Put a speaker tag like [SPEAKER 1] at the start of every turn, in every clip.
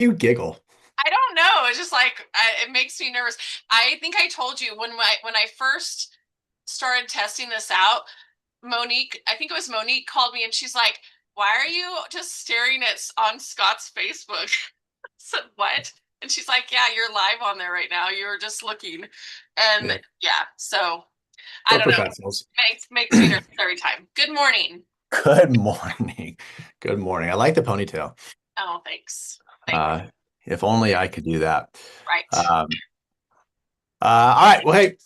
[SPEAKER 1] You giggle.
[SPEAKER 2] I don't know. It's just like it makes me nervous. I think I told you when I first started testing this out, Monique, I think it was Monique called me and she's like, "Why are you just staring at on Scott's Facebook?" I said, "What?" And she's like, "Yeah, you're live on there right now. You're just looking." And
[SPEAKER 1] Yeah,
[SPEAKER 2] yeah, so I
[SPEAKER 1] we're
[SPEAKER 2] don't know.
[SPEAKER 1] professionals.
[SPEAKER 2] Makes me nervous every time. Good morning.
[SPEAKER 1] Good morning. Good morning. I like the ponytail.
[SPEAKER 2] Oh, thanks. Thanks.
[SPEAKER 1] Uh, if only I could do that.
[SPEAKER 2] Right.
[SPEAKER 1] Um, all right. Well, hey,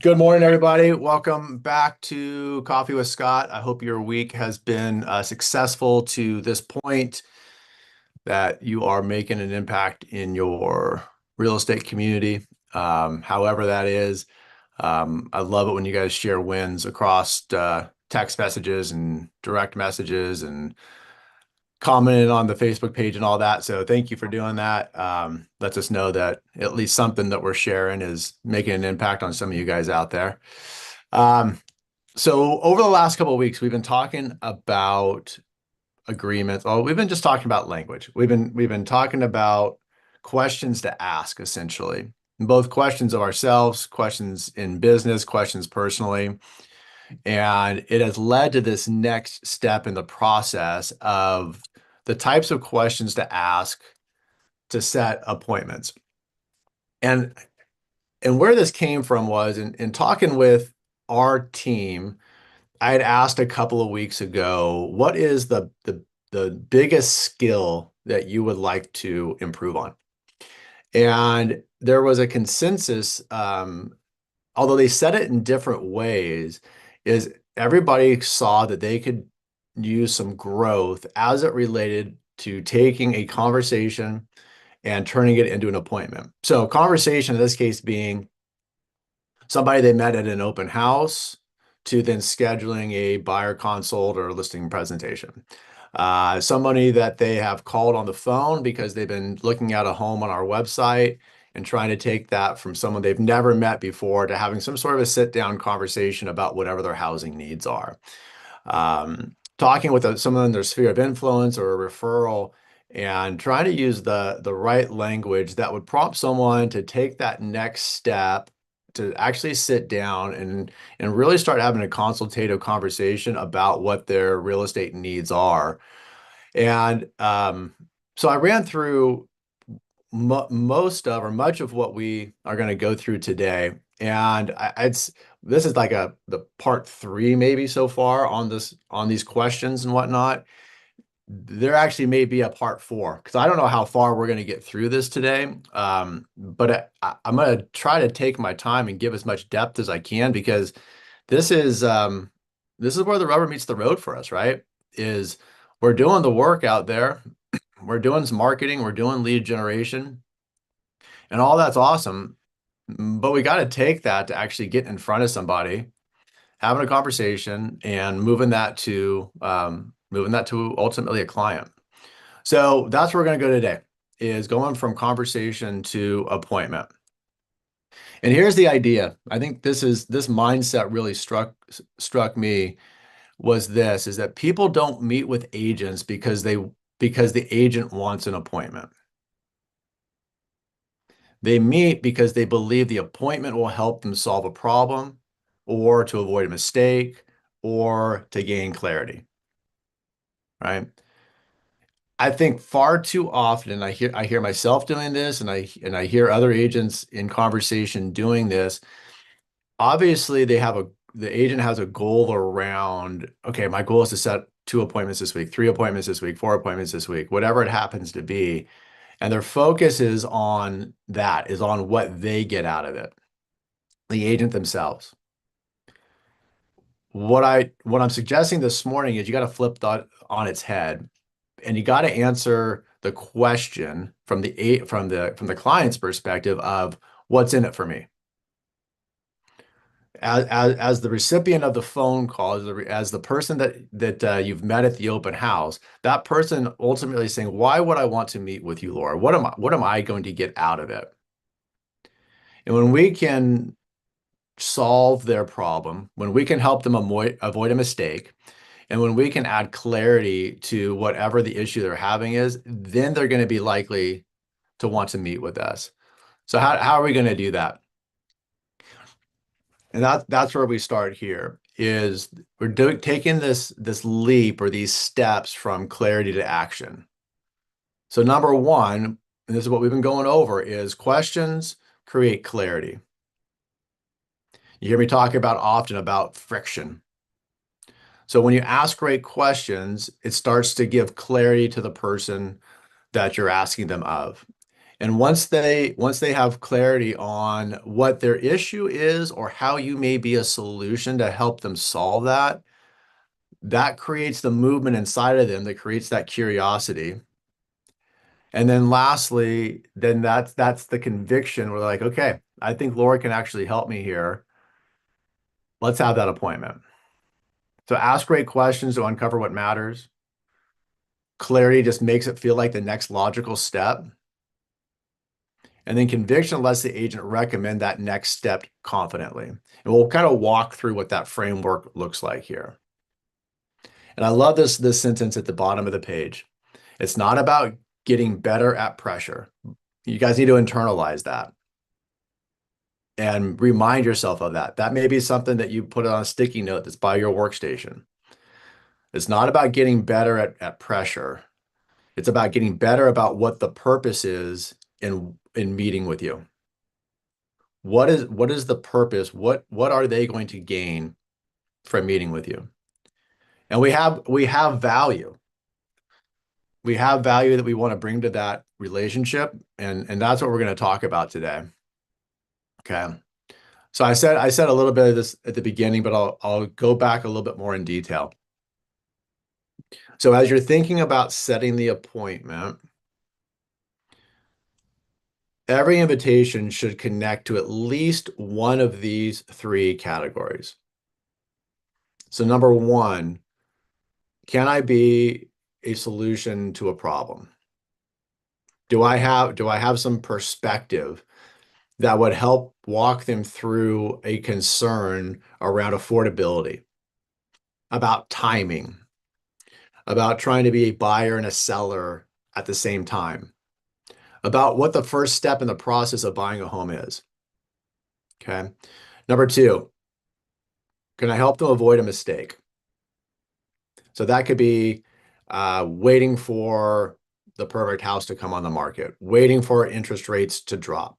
[SPEAKER 1] good morning, everybody. Welcome back to Coffee with Scott. I hope your week has been successful to this point, that you are making an impact in your real estate community, however that is. I love it when you guys share wins across text messages and direct messages and commented on the Facebook page and all that. So thank you for doing that. Lets us know that at least something that we're sharing is making an impact on some of you guys out there. Um, so over the last couple of weeks, we've been talking about agreements. Oh, we've been just talking about language. We've been talking about questions to ask, essentially. Both questions of ourselves, questions in business, questions personally. And it has led to this next step in the process of the types of questions to ask to set appointments. And and where this came from was in talking with our team, I had asked a couple of weeks ago, what is the biggest skill that you would like to improve on? And there was a consensus, although they said it in different ways, is everybody saw that they could use some growth as it related to taking a conversation and turning it into an appointment. So, conversation in this case being somebody they met at an open house to then scheduling a buyer consult or listing presentation. Somebody that they have called on the phone because they've been looking at a home on our website and trying to take that from someone they've never met before to having some sort of a sit down conversation about whatever their housing needs are. Talking with someone in their sphere of influence or a referral and trying to use the right language that would prompt someone to take that next step to actually sit down and really start having a consultative conversation about what their real estate needs are. And so I ran through most of or much of what we are going to go through today. And this is like the part three maybe so far on these questions and whatnot. There actually may be a part four because I don't know how far we're going to get through this today. I'm going to try to take my time and give as much depth as I can because this is um, this is where the rubber meets the road for us, right? Is we're doing the work out there, we're doing some marketing, we're doing lead generation, and all that's awesome. But we got to take that to actually get in front of somebody, having a conversation, and moving that to ultimately a client. So that's where we're going to go today, is going from conversation to appointment. And here's the idea. I think this mindset really struck me was this is that people don't meet with agents because the agent wants an appointment. They meet because they believe the appointment will help them solve a problem or to avoid a mistake or to gain clarity, right? I think far too often, and I hear myself doing this, and I hear other agents in conversation doing this. Obviously, the agent has a goal around, okay, my goal is to set two appointments this week, three appointments this week, four appointments this week, whatever it happens to be. And their focus is on that, is on what they get out of it, the agent themselves. What I'm suggesting this morning is you got to flip that on its head and you got to answer the question from the client's perspective of what's in it for me. As the recipient of the phone call, as the person that you've met at the open house, that person ultimately saying, "Why would I want to meet with you, Laura? What am I going to get out of it?" And when we can solve their problem, when we can help them avoid a mistake, And when we can add clarity to whatever the issue they're having is, then they're going to be likely to want to meet with us. So how are we going to do that? And that's where we start here is taking this leap or these steps from clarity to action. So number one, and this is what we've been going over, is questions create clarity. You hear me talk about often about friction. So when you ask great questions, it starts to give clarity to the person that you're asking them of. And once they have clarity on what their issue is or how you may be a solution to help them solve that, that creates the movement inside of them that creates that curiosity. And then lastly, then that's the conviction. We're like, okay, I think Laura can actually help me here. Let's have that appointment. So ask great questions to uncover what matters. Clarity just makes it feel like the next logical step. And then conviction lets the agent recommend that next step confidently. And we'll kind of walk through what that framework looks like here. And I love this sentence at the bottom of the page. It's not about getting better at pressure. You guys need to internalize that and remind yourself of that. That may be something that you put on a sticky note that's by your workstation. It's not about getting better at pressure. It's about getting better about what the purpose is in meeting with you. What is the purpose? What are they going to gain from meeting with you? And we have value. We have value that we want to bring to that relationship, and that's what we're going to talk about today. Okay. So I said a little bit of this at the beginning, but I'll go back a little bit more in detail. So as you're thinking about setting the appointment, every invitation should connect to at least one of these three categories. So number one, can I be a solution to a problem? Do I have some perspective that would help walk them through a concern around affordability, about timing, about trying to be a buyer and a seller at the same time, about what the first step in the process of buying a home is? Okay. Number two, can I help them avoid a mistake? So that could be waiting for the perfect house to come on the market, waiting for interest rates to drop,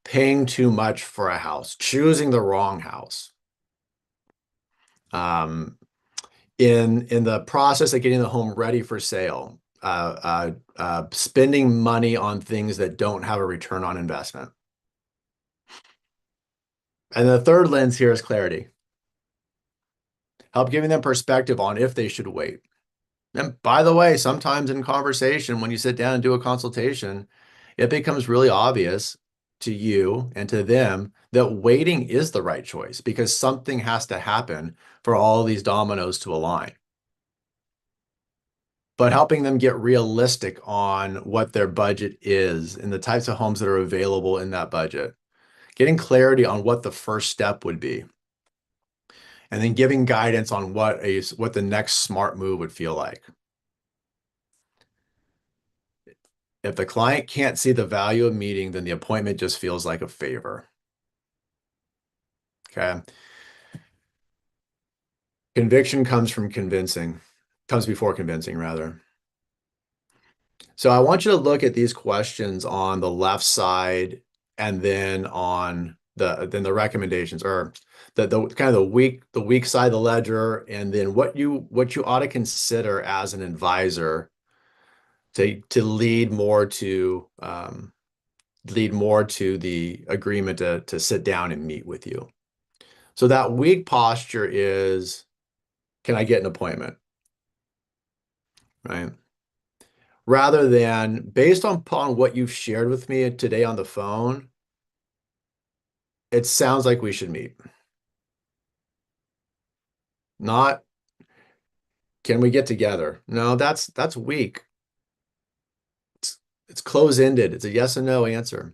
[SPEAKER 1] paying too much for a house, choosing the wrong house. In the process of getting the home ready for sale, spending money on things that don't have a return on investment. And the third lens here is clarity. Help giving them perspective on if they should wait. And by the way, sometimes in conversation, when you sit down and do a consultation, it becomes really obvious to you and to them that waiting is the right choice because something has to happen for all these dominoes to align. But helping them get realistic on what their budget is and the types of homes that are available in that budget, getting clarity on what the first step would be, and then giving guidance on what the next smart move would feel like. If the client can't see the value of meeting, then the appointment just feels like a favor. Okay. Conviction comes before convincing, rather. So I want you to look at these questions on the left side and then on the recommendations or the kind of the weak side of the ledger, and then what you ought to consider as an advisor to lead more to the agreement to sit down and meet with you. So that weak posture is, can I get an appointment? Right? Rather than based upon what you've shared with me today on the phone, it sounds like we should meet. Not, can we get together? No, that's weak. It's close-ended. It's a yes and no answer.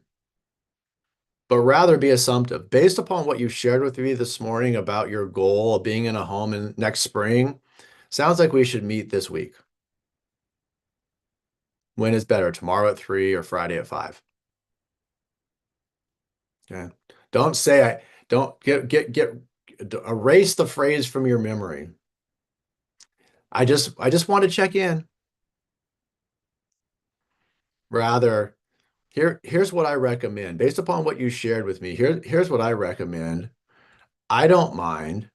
[SPEAKER 1] but rather be assumptive. Based upon what you shared with me this morning about your goal of being in a home in next spring, sounds like we should meet this week. When is better, tomorrow at 3 or Friday at 5? Okay. Don't say I don't get erase the phrase from your memory. I just want to check in. Rather, here's what I recommend. Based upon what you shared with me, here's what I recommend. I don't mind.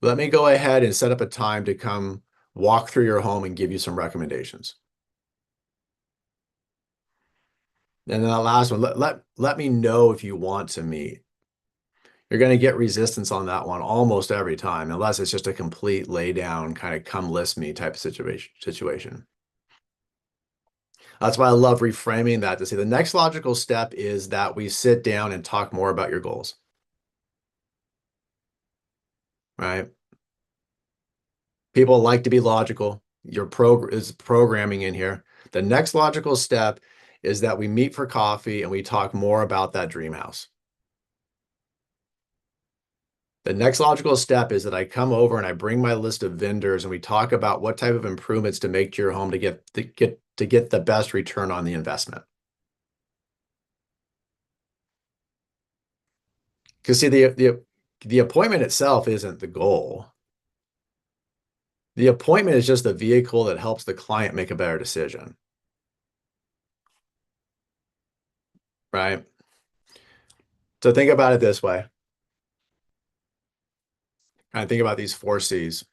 [SPEAKER 1] Let me go ahead and set up a time to come walk through your home and give you some recommendations. And then that last one, let me know if you want to meet. You're going to get resistance on that one almost every time, unless it's just a complete lay down, kind of come list me type of situation. That's why I love reframing that to say the next logical step is that we sit down and talk more about your goals, right? People like to be logical. Your is programming in here. The next logical step is that we meet for coffee and we talk more about that dream house. The next logical step is that I come over and I bring my list of vendors and we talk about what type of improvements to make to your home to get the best return on the investment. Because see, the appointment itself isn't the goal. The appointment is just the vehicle that helps the client make a better decision. Right? So think about it this way. Kind of think about these 4 C's.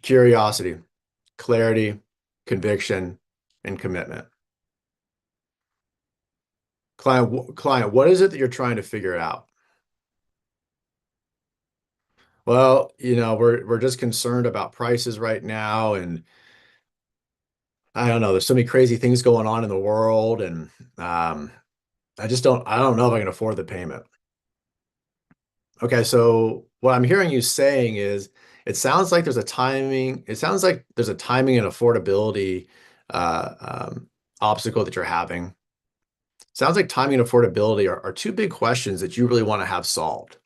[SPEAKER 1] Curiosity, clarity, conviction, and commitment. Client, what is it that you're trying to figure out? Well, we're just concerned about prices right now, and I don't know, there's so many crazy things going on in the world, and I don't know if I can afford the payment. Okay, so what I'm hearing you saying is it sounds like there's a timing and affordability uh, obstacle that you're having. Sounds like timing and affordability are 2 big questions that you really want to have solved.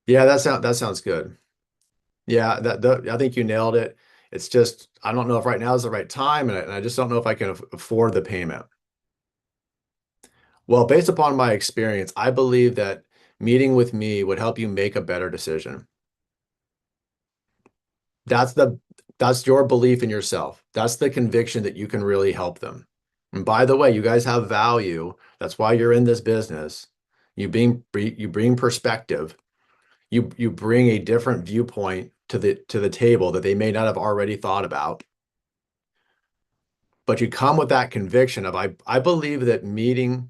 [SPEAKER 1] Yeah, that sounds good. Yeah, I think you nailed it. It's just I don't know if right now is the right time, and I just don't know if I can afford the payment. Well, based upon my experience, I believe that meeting with me would help you make a better decision. That's the that's your belief in yourself. That's the conviction that you can really help them. And by the way, you guys have value. That's why you're in this business. You bring perspective. You bring a different viewpoint to the table that they may not have already thought about. But you come with that conviction of I believe that meeting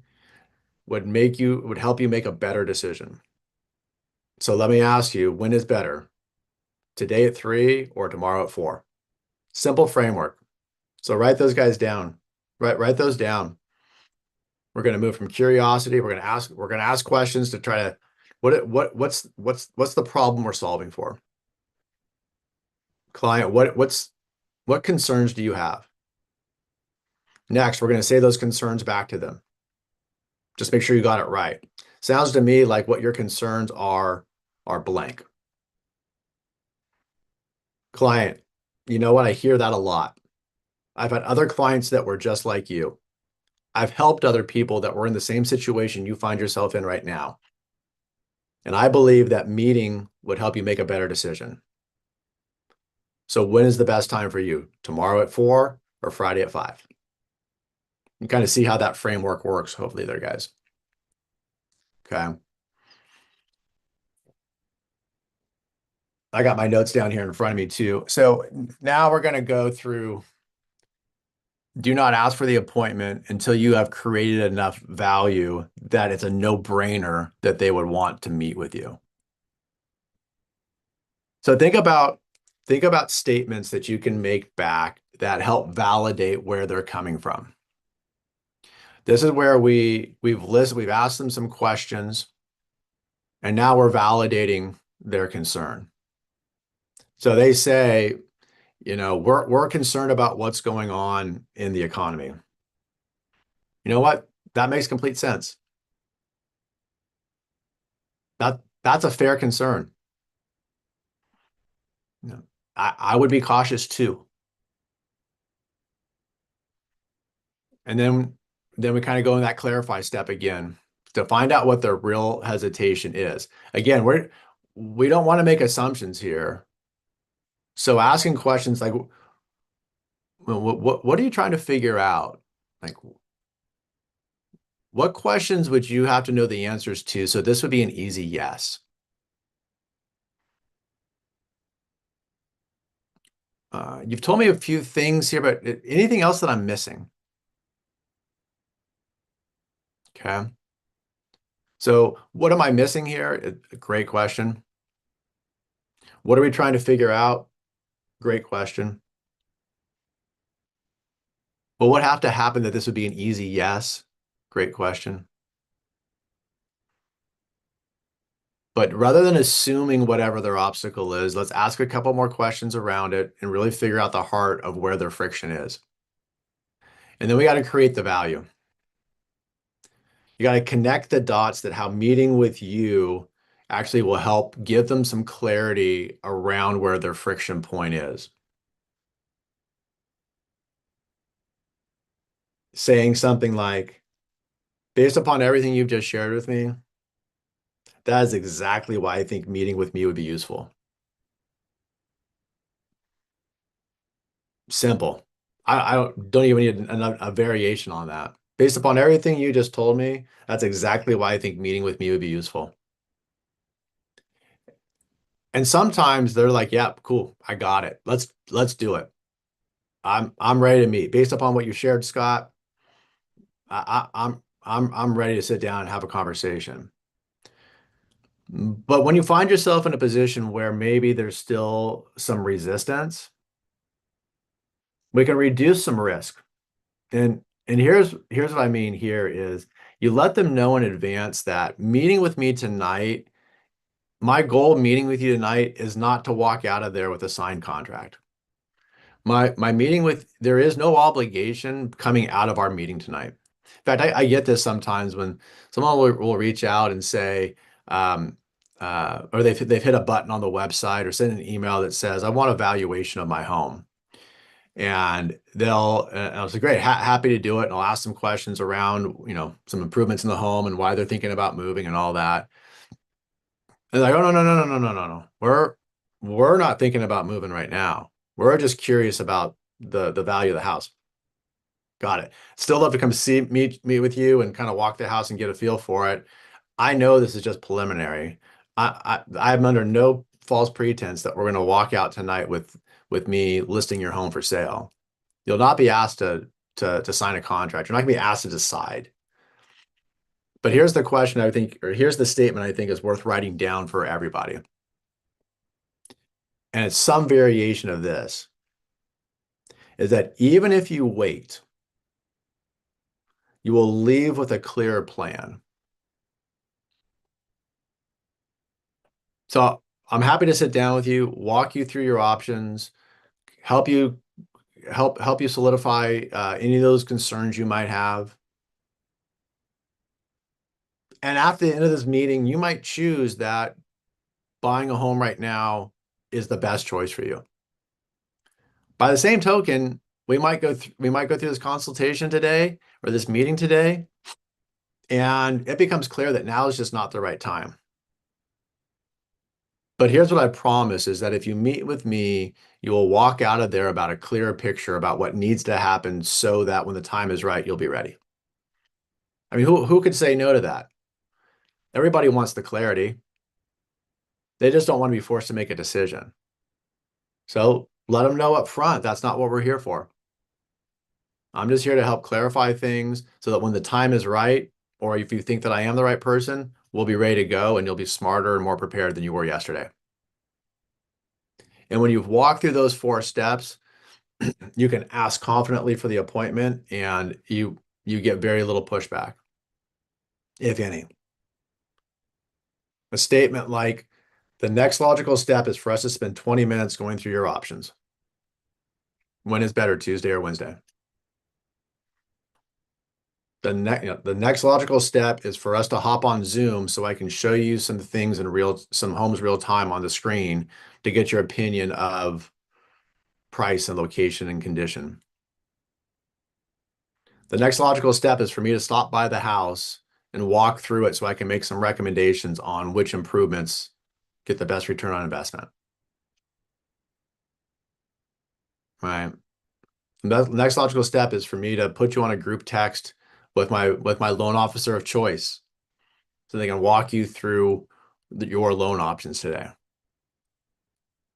[SPEAKER 1] would help you make a better decision. So let me ask you, when is better? Today at 3 or tomorrow at 4? Simple framework. So write those guys down. Write those down. We're going to move from curiosity. We're going to ask questions to try to what's the problem we're solving for? Client, what concerns do you have? Next, we're going to say those concerns back to them. Just make sure you got it right. Sounds to me like what your concerns are blank. Client, you know what? I hear that a lot. I've had other clients that were just like you. I've helped other people that were in the same situation you find yourself in right now. And I believe that meeting would help you make a better decision. So when is the best time for you? Tomorrow at 4 or Friday at 5? You kind of see how that framework works, hopefully there, guys. Okay. I got my notes down here in front of me too. So now we're going to go through, do not ask for the appointment until you have created enough value that it's a no-brainer that they would want to meet with you. So think about statements that you can make back that help validate where they're coming from. This is where we've asked them some questions, and now we're validating their concern. So they say, We're concerned about what's going on in the economy. You know what? That makes complete sense. That's a fair concern. You know, I would be cautious too. And then we kind of go in that clarify step again to find out what their real hesitation is. Again, we don't want to make assumptions here. So asking questions like, what are you trying to figure out? Like, what questions would you have to know the answers to? So this would be an easy yes. You've told me a few things here, but anything else that I'm missing? Okay. So what am I missing here? A great question. What are we trying to figure out? Great question. What would have to happen that this would be an easy yes? Great question. But rather than assuming whatever their obstacle is, let's ask a couple more questions around it and really figure out the heart of where their friction is. And then we got to create the value. You got to connect the dots that how meeting with you actually will help give them some clarity around where their friction point is. Saying something like, based upon everything you've just shared with me, that is exactly why I think meeting with me would be useful. Simple. I don't even need a variation on that. Based upon everything you just told me, that's exactly why I think meeting with me would be useful. And sometimes they're like, "Yeah, cool, I got it. Let's do it. I'm ready to meet." Based upon what you shared, Scott, I'm ready to sit down and have a conversation. But when you find yourself in a position where maybe there's still some resistance, we can reduce some risk. And here's what I mean here is you let them know in advance that meeting with me tonight, my goal meeting with you tonight is not to walk out of there with a signed contract. My meeting with there is no obligation coming out of our meeting tonight. In fact, I get this sometimes when someone will reach out and say, or they've hit a button on the website or send an email that says, I want a valuation of my home. And I'll say, great, happy to do it. And I'll ask some questions around, some improvements in the home and why they're thinking about moving and all that. And they're like, oh, no, no, no, no, no, no, no, no. We're not thinking about moving right now. We're just curious about the value of the house. Got it. Still love to come meet with you and kind of walk the house and get a feel for it. I know this is just preliminary. I'm under no false pretense that we're going to walk out tonight with me listing your home for sale. You'll not be asked to sign a contract. You're not going to be asked to decide. But here's the question I think, or here's the statement I think is worth writing down for everybody. And it's some variation of this, is that even if you wait, you will leave with a clear plan. So I'm happy to sit down with you, walk you through your options, help you solidify any of those concerns you might have. And after the end of this meeting, you might choose that buying a home right now is the best choice for you. By the same token, we might go through this consultation today or this meeting today, and it becomes clear that now is just not the right time. But here's what I promise is that if you meet with me, you will walk out of there about a clearer picture about what needs to happen so that when the time is right, you'll be ready. I mean, who could say no to that? Everybody wants the clarity. They just don't want to be forced to make a decision. So let them know up front, that's not what we're here for. I'm just here to help clarify things so that when the time is right, or if you think that I am the right person, we'll be ready to go and you'll be smarter and more prepared than you were yesterday. And when you've walked through those 4 steps, you can ask confidently for the appointment and you get very little pushback, if any. A statement like, the next logical step is for us to spend 20 minutes going through your options. When is better, Tuesday or Wednesday? The next logical step is for us to hop on Zoom so I can show you some things in some homes real time on the screen to get your opinion of price and location and condition. The next logical step is for me to stop by the house and walk through it so I can make some recommendations on which improvements get the best return on investment. Right. The next logical step is for me to put you on a group text with my loan officer of choice so they can walk you through your loan options today.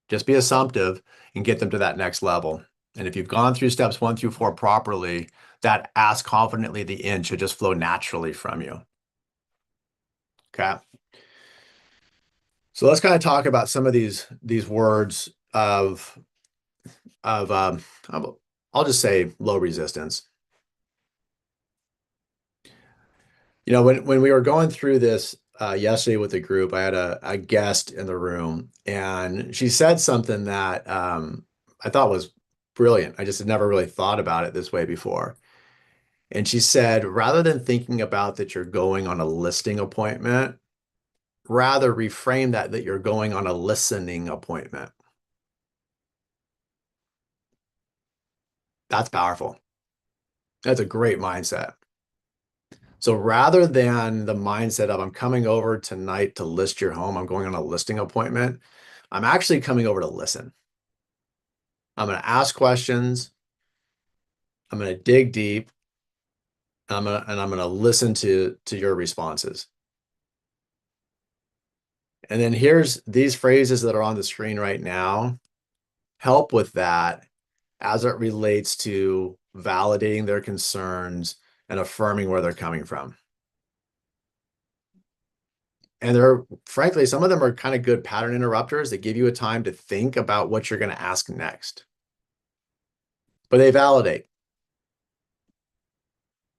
[SPEAKER 1] Just be assumptive and get them to that next level. And if you've gone through steps 1 through 4 properly, that ask confidently the end should just flow naturally from you. Okay. So let's kind of talk about some of these words of I'll just say low resistance. You know, when we were going through this yesterday with the group, I had a guest in the room, and she said something that I thought was brilliant. I just had never really thought about it this way before. And she said, rather than thinking about that you're going on a listing appointment, rather reframe that you're going on a listening appointment. That's powerful. That's a great mindset. So rather than the mindset of I'm coming over tonight to list your home, I'm going on a listing appointment, I'm actually coming over to listen. I'm going to ask questions. I'm going to dig deep. And I'm going to listen to your responses. And then here's these phrases that are on the screen right now help with that as it relates to validating their concerns and affirming where they're coming from. And they're, frankly, some of them are kind of good pattern interrupters that give you a time to think about what you're going to ask next. But they validate.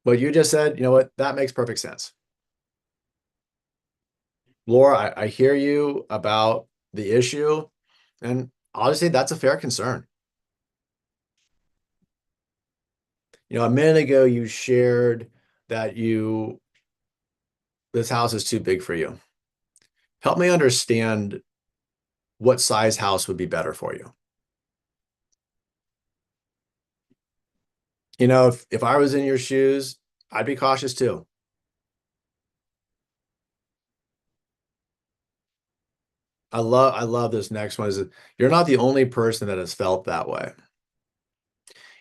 [SPEAKER 1] What you just said, you know what, that makes perfect sense. Laura, I hear you about the issue, and honestly, that's a fair concern. You know, a minute ago, you shared that this house is too big for you. Help me understand what size house would be better for you. You know, if I was in your shoes, I'd be cautious too. I love this next one is you're not the only person that has felt that way.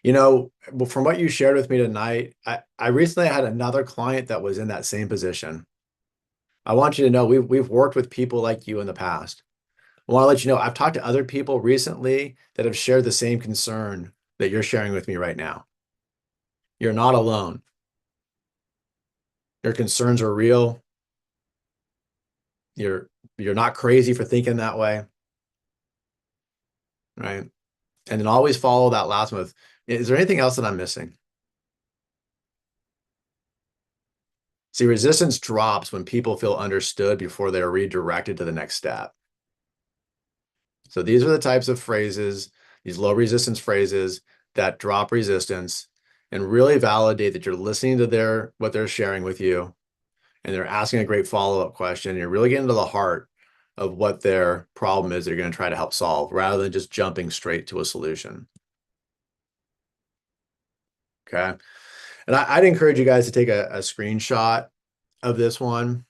[SPEAKER 1] You know, from what you shared with me tonight, I recently had another client that was in that same position. I want you to know we've worked with people like you in the past. I want to let you know I've talked to other people recently that have shared the same concern that you're sharing with me right now. You're not alone. Your concerns are real. You're not crazy for thinking that way, right? And then always follow that last one with, is there anything else that I'm missing? See, resistance drops when people feel understood before they're redirected to the next step. So these are the types of phrases, these low resistance phrases that drop resistance and really validate that you're listening to what they're sharing with you, and they're asking a great follow-up question. And you're really getting to the heart of what their problem is they're going to try to help solve rather than just jumping straight to a solution. Okay. And I'd encourage you guys to take a screenshot of this one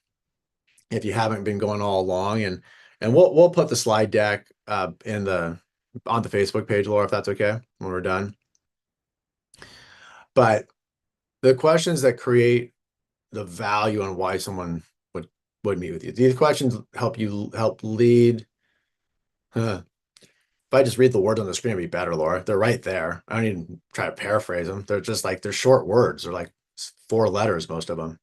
[SPEAKER 1] if you haven't been going all along, and we'll put the slide deck on the Facebook page, Laura, if that's okay, when we're done. But the questions that create the value on why someone would meet with you. These questions help lead. If I just read the words on the screen, it'd be better, Laura. They're right there. I don't even try to paraphrase them. They're just like, they're short words. They're like 4 letters, most of them.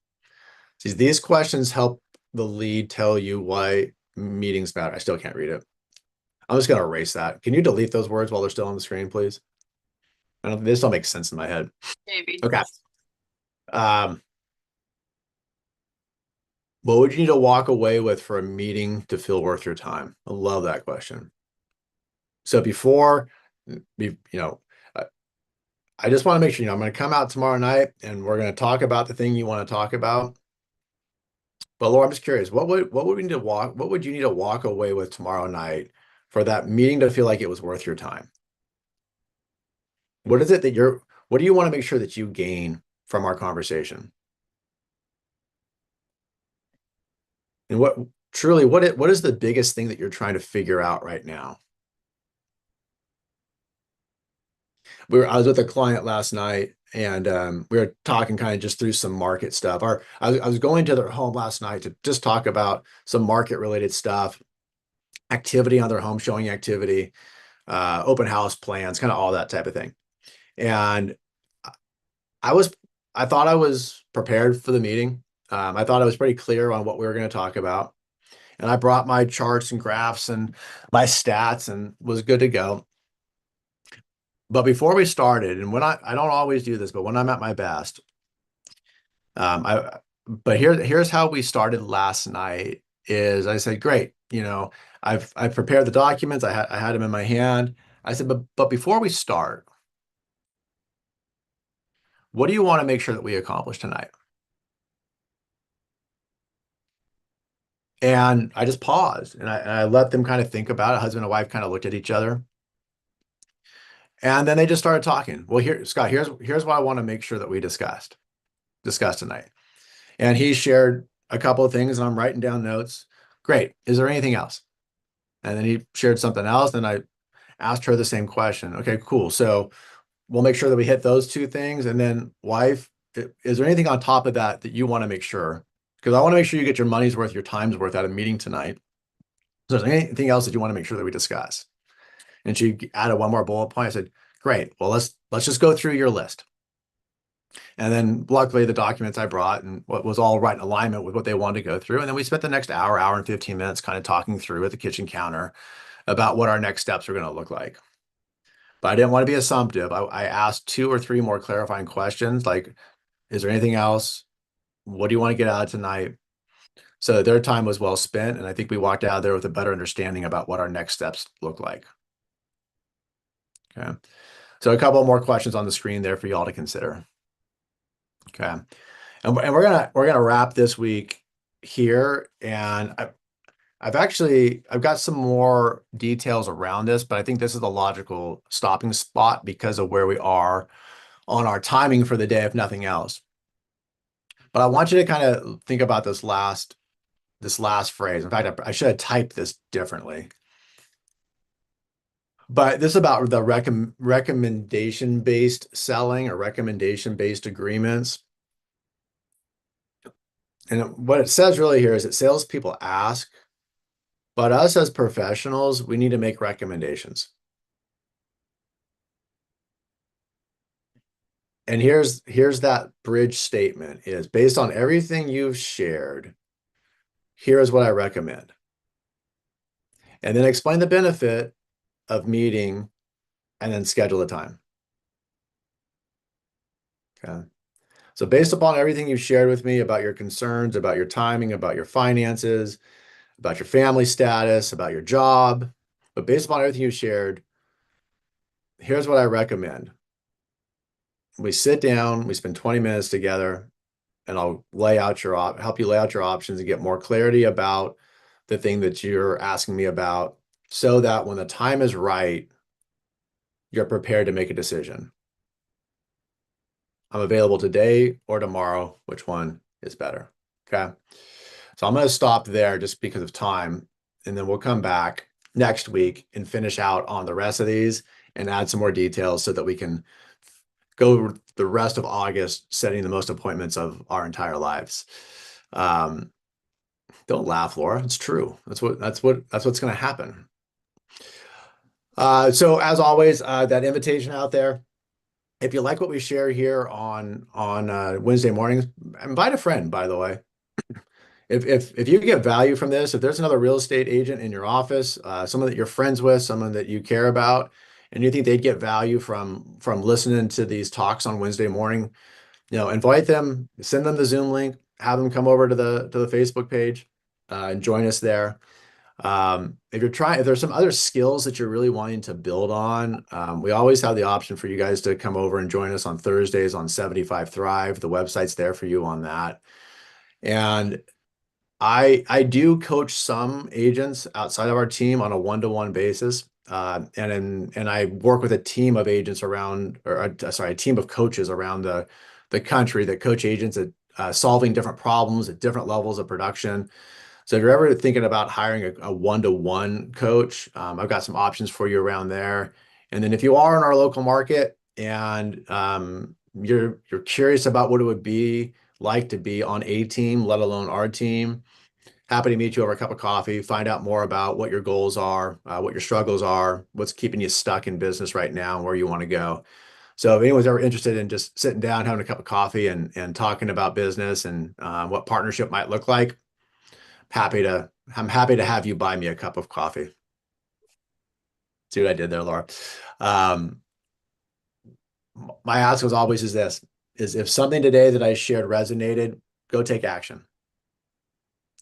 [SPEAKER 1] See, these questions help the lead tell you why meetings matter. I still can't read it. I'm just going to erase that. Can you delete those words while they're still on the screen, please? This don't make sense in my head.
[SPEAKER 2] Maybe.
[SPEAKER 1] Okay. What would you need to walk away with for a meeting to feel worth your time? I love that question. So before, you know, I just want to make sure, I'm going to come out tomorrow night and we're going to talk about the thing you want to talk about. But Laura, I'm just curious, what would we need to what would you need to walk away with tomorrow night for that meeting to feel like it was worth your time? What is it that what do you want to make sure that you gain from our conversation? And what is the biggest thing that you're trying to figure out right now? I was with a client last night and we were talking kind of just through some market stuff. I was going to their home last night to just talk about some market related stuff, activity on their home, showing activity, open house plans, kind of all that type of thing. And I was, I thought I was prepared for the meeting. I thought I was pretty clear on what we were going to talk about. And I brought my charts and graphs and my stats and was good to go. But before we started, and I don't always do this, but when I'm at my best, I but here's how we started last night is I said, great, I've prepared the documents, I had them in my hand. I said, but before we start, what do you want to make sure that we accomplish tonight? And I just paused and I let them kind of think about it. Husband and wife kind of looked at each other. And then they just started talking. Well, Scott, here's what I want to make sure that we discuss tonight. And he shared a couple of things, and I'm writing down notes. Great. Is there anything else? And then he shared something else. And I asked her the same question. Okay, cool. So we'll make sure that we hit those two things. And then, wife, is there anything on top of that that you want to make sure? Because I want to make sure you get your money's worth, your time's worth out of meeting tonight. So is there anything else that you want to make sure that we discuss? And she added one more bullet point. I said, great. Well, let's just go through your list. And then luckily the documents I brought and what was all right in alignment with what they wanted to go through. And then we spent the next hour and 15 minutes kind of talking through at the kitchen counter about what our next steps are going to look like. But I didn't want to be assumptive. I asked two or three more clarifying questions like, is there anything else? What do you want to get out of tonight? So their time was well spent. And I think we walked out of there with a better understanding about what our next steps look like. Okay. So a couple more questions on the screen there for y'all to consider. Okay. And we're gonna wrap this week here. And I've got some more details around this, but I think this is the logical stopping spot because of where we are on our timing for the day, if nothing else. But I want you to kind of think about this last phrase. In fact, I should have typed this differently. But this is about the recommendation-based selling or recommendation-based agreements. And what it says really here is that salespeople ask, but us as professionals, we need to make recommendations. And here's that bridge statement is based on everything you've shared, here's what I recommend. And then explain the benefit of meeting and then schedule a time. Okay. So based upon everything you've shared with me about your concerns, about your timing, about your finances, about your family status, about your job, but based upon everything you've shared, here's what I recommend. We sit down, we spend 20 minutes together, and I'll help you lay out your options and get more clarity about the thing that you're asking me about so that when the time is right, you're prepared to make a decision. I'm available today or tomorrow. Which one is better? Okay. So I'm going to stop there just because of time, and then we'll come back next week and finish out on the rest of these and add some more details so that we can go the rest of August setting the most appointments of our entire lives. Don't laugh, Laura. It's true. That's what's going to happen. So as always, that invitation out there. If you like what we share here on Wednesday mornings, invite a friend, by the way. If you get value from this, if there's another real estate agent in your office, someone that you're friends with, someone that you care about, and you think they'd get value from listening to these talks on Wednesday morning, invite them, send them the Zoom link, have them come over to the Facebook page, and join us there. If there's some other skills that you're really wanting to build on, we always have the option for you guys to come over and join us on Thursdays on 75 Thrive. The website's there for you on that. And I do coach some agents outside of our team on a one-to-one basis. And I work with a team of agents around, sorry, a team of coaches around the country that coach agents at solving different problems at different levels of production. So if you're ever thinking about hiring a one-to-one coach, I've got some options for you around there. And then if you are in our local market and you're curious about what it would be like to be on a team, let alone our team, happy to meet you over a cup of coffee, find out more about what your goals are, what your struggles are, what's keeping you stuck in business right now, and where you want to go. So if anyone's ever interested in just sitting down, having a cup of coffee and talking about business and what partnership might look like, I'm happy to have you buy me a cup of coffee. See what I did there, Laura? Um, my ask was always is this, is if something today that I shared resonated, go take action.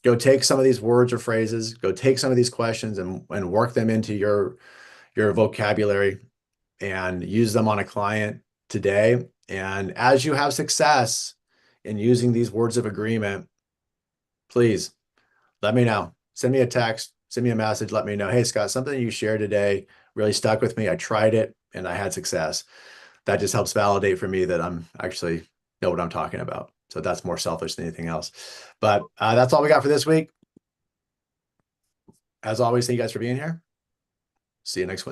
[SPEAKER 1] Go take some of these words or phrases, go take some of these questions and work them into your vocabulary and use them on a client today. And as you have success in using these words of agreement, please let me know. Send me a text, send me a message, let me know, hey, Scott, something you shared today really stuck with me. I tried it and I had success. That just helps validate for me that I'm actually know what I'm talking about. So that's more selfish than anything else. But that's all we got for this week. As always, thank you guys for being here. See you next week.